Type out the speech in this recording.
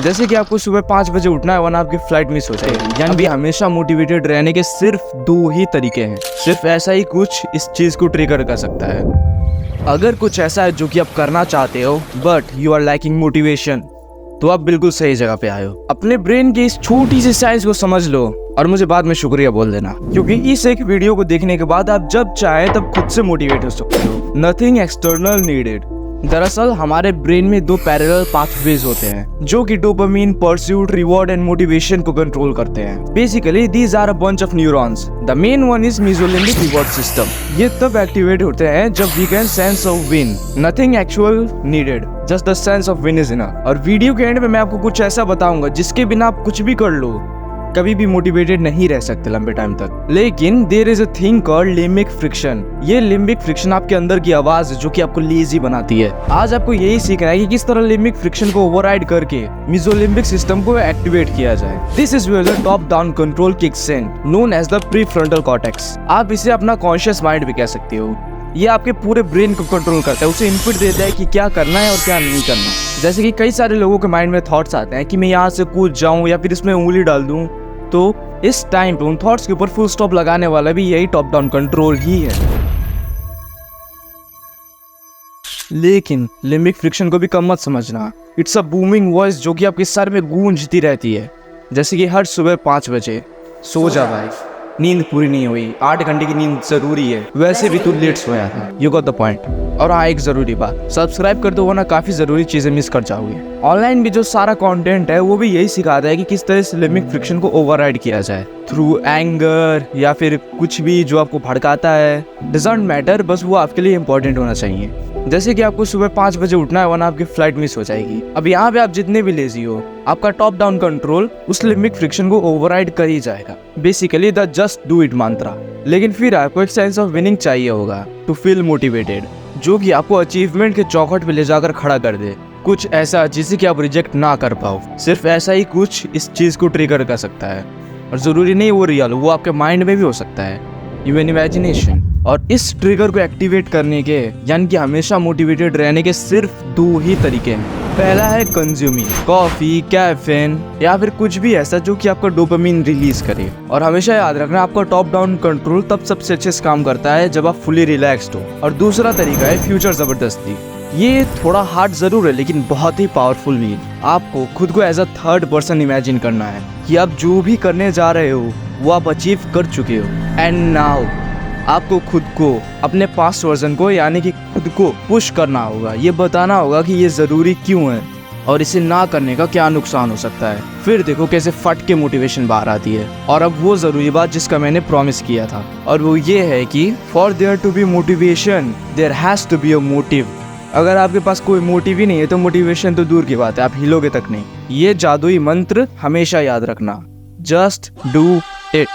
जैसे कि आपको सुबह 5 बजे उठना है वरना आपकी फ्लाइट मिस हो जाएगी। यानी हमेशा मोटिवेटेड रहने के सिर्फ 2 ही तरीके हैं। सिर्फ ऐसा ही कुछ इस चीज को ट्रिगर कर सकता है। अगर कुछ ऐसा है जो कि आप करना चाहते हो but you are lacking motivation, तो आप बिल्कुल सही जगह पे आए हो। अपने ब्रेन की इस छोटी सी साइंस को समझ लो और मुझे बाद में शुक्रिया बोल देना, क्योंकि इस एक वीडियो को देखने के बाद आप जब चाहे तब खुद से मोटिवेट हो सकते हो। Nothing external needed. दरअसल हमारे ब्रेन में 2 पैरेलल पाथवेज होते हैं जो कि dopamine, pursuit, reward and motivation को कंट्रोल करते हैं। Basically these are a bunch of neurons. The main one is mesolimbic reward system. ये तब एक्टिवेट होते हैं जब we can sense of win. Nothing actual needed, just the sense of win is enough. और video के end में मैं आपको कुछ ऐसा बताऊंगा जिसके बिना आप कुछ भी कर लो कभी भी मोटिवेटेड नहीं रह सकते लंबे टाइम तक। लेकिन there is a thing called limbic friction. ये लिम्बिक फ्रिक्शन आपके अंदर की आवाज है जो कि आपको लेजी बनाती है। आज आपको यही सीखना है कि किस तरह लिम्बिक फ्रिक्शन को ओवरराइड करके मेसोलिम्बिक सिस्टम को एक्टिवेट किया जाए। This is where the top down control kicks in, known as the prefrontal cortex. आप इसे अपना कॉन्शियस माइंड भी कह सकते हो। ये आपके पूरे ब्रेन को कंट्रोल करता है, उसे इनपुट देता है कि क्या करना है और क्या नहीं करना। जैसे कि कई सारे लोगों के माइंड में थॉट्स आते हैं कि मैं यहाँ से कूद जाऊं या फिर इसमें उंगली डाल दूं, तो इस टाइम पे उन थॉट्स के ऊपर फुल स्टॉप लगाने वाला भी यही टॉप डाउन कंट्रोल ही है। लेकिन लिम्बिक फ्रिक्शन को भी कम मत समझना। इट्स अ बूमिंग वॉइस जो कि आपके सर में गूंजती रहती है। जैसे कि हर सुबह 5 बजे सो जा भाई, नींद पूरी नहीं हुई, 8 घंटे की नींद जरूरी है, वैसे भी तू लेट सोया था। You got the point. और हाँ, एक जरूरी बात, सब्सक्राइब कर दो वरना काफी जरूरी चीजें मिस कर जाओगे। ऑनलाइन भी जो सारा कंटेंट है वो भी यही सिखाता है कि किस तरह से लिम्बिक फ्रिक्शन को ओवरराइड किया जाए थ्रू एंगर या फिर कुछ भी जो आपको भड़काता है। डजंट मैटर, बस वो आपके लिए इंपॉर्टेंट होना चाहिए। जैसे कि आपको सुबह 5 बजे उठना है वरना आपकी फ्लाइट मिस हो जाएगी। अब यहाँ पे आप जितने भी लेजी हो, आपका टॉप डाउन कंट्रोल उस लिम्बिक फ्रिक्शन को ओवरराइड कर ही जाएगा। Basically the just do it mantra. लेकिन फिर आपको एक सेंस ऑफ विनिंग चाहिए होगा टू फील मोटिवेटेड, जो कि आपको अचीवमेंट के चौखट पे ले जाकर खड़ा कर दे। कुछ ऐसा जिसे कि आप रिजेक्ट ना कर पाओ। सिर्फ ऐसा ही कुछ इस चीज को ट्रिगर कर सकता है। और जरूरी नहीं वो रियल हो, वो आपके माइंड में भी हो सकता है, इवन इमेजिनेशन। और इस ट्रिगर को एक्टिवेट करने के यानी कि हमेशा मोटिवेटेड रहने के सिर्फ 2 ही तरीके हैं। पहला है कंज्यूमिंग कॉफी, कैफीन या फिर कुछ भी ऐसा जो कि आपका डोपामिन रिलीज करे। और हमेशा याद रखना, आपका टॉप डाउन कंट्रोल तब सबसे अच्छे से काम करता है जब आप फुली रिलैक्स्ड हो। और दूसरा तरीका है फ्यूचर जबरदस्ती। ये थोड़ा हार्ड जरूर है लेकिन बहुत ही पावरफुल भी। आपको खुद को as a third person imagine करना है कि आप जो भी करने जा रहे हो वो आप अचीव कर चुके हो। एंड नाउ आपको खुद को, अपने पास्ट वर्जन को यानी कि खुद को पुश करना होगा। ये बताना होगा कि ये जरूरी क्यों है और इसे ना करने का क्या नुकसान हो सकता है। फिर देखो कैसे फट के मोटिवेशन बाहर आती है। और अब वो जरूरी बात जिसका मैंने प्रॉमिस किया था, और वो ये है कि for there to be motivation there has to be a motive. अगर आपके पास कोई मोटिव ही नहीं है तो मोटिवेशन तो दूर की बात है, आप हिलोगे तक नहीं। ये जादुई मंत्र हमेशा याद रखना, जस्ट डू इट।